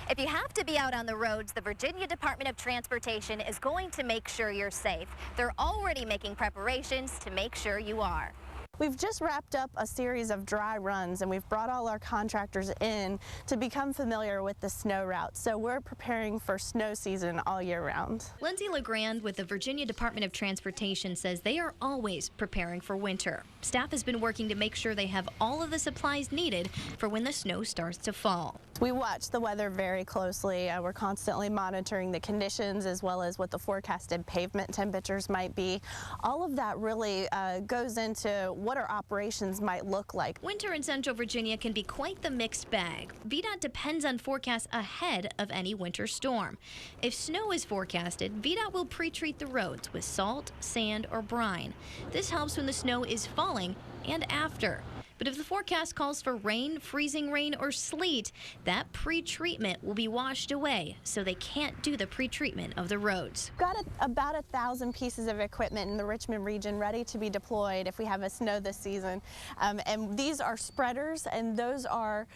If you have to be out on the roads, the Virginia Department of Transportation is going to make sure you're safe. They're already making preparations to make sure you are. We've just wrapped up a series of dry runs, and we've brought all our contractors in to become familiar with the snow route. So we're preparing for snow season all year round. Lindsay LeGrand with the Virginia Department of Transportation says they are always preparing for winter. Staff has been working to make sure they have all of the supplies needed for when the snow starts to fall. We watch the weather very closely. We're constantly monitoring the conditions as well as what the forecasted pavement temperatures might be. All of that really goes into what our operations might look like. Winter in Central Virginia can be quite the mixed bag. VDOT depends on forecasts ahead of any winter storm. If snow is forecasted, VDOT will pre-treat the roads with salt, sand, or brine. This helps when the snow is falling and after. But if the forecast calls for rain, freezing rain, or sleet, that pre-treatment will be washed away, so they can't do the pre-treatment of the roads. We've got about 1,000 pieces of equipment in the Richmond region ready to be deployed if we have a snow this season. And these are spreaders, and those are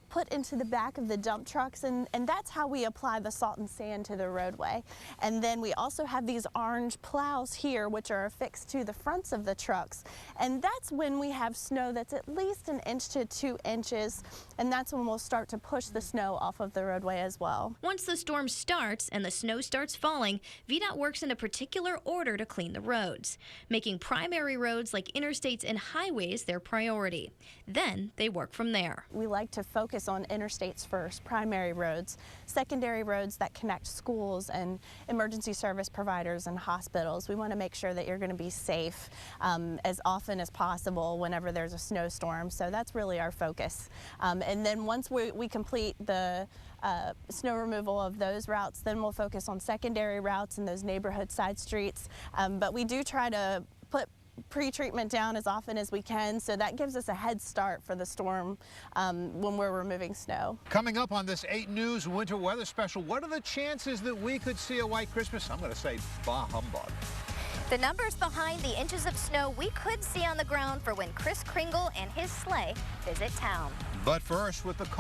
put into the back of the dump trucks, and that's how we apply the salt and sand to the roadway. And then we also have these orange plows here, which are affixed to the fronts of the trucks. And that's when we have snow that's at least 1 inch to 2 inches, and that's when we'll start to push the snow off of the roadway as well. Once the storm starts and the snow starts falling, VDOT works in a particular order to clean the roads, making primary roads like interstates and highways their priority. Then they work from there. We like to focus on interstates first, primary roads, secondary roads that connect schools and emergency service providers and hospitals. We want to make sure that you're going to be safe as often as possible whenever there's a snowstorm, so that's really our focus. And then once we complete the snow removal of those routes, then we'll focus on secondary routes and those neighborhood side streets. But we do try to put pre-treatment down as often as we can, so that gives us a head start for the storm when we're removing snow. Coming up on this 8 News Winter Weather Special, what are the chances that we could see a white Christmas? I'm going to say bah humbug. The numbers behind the inches of snow we could see on the ground for when Kris Kringle and his sleigh visit town. But first, with the cold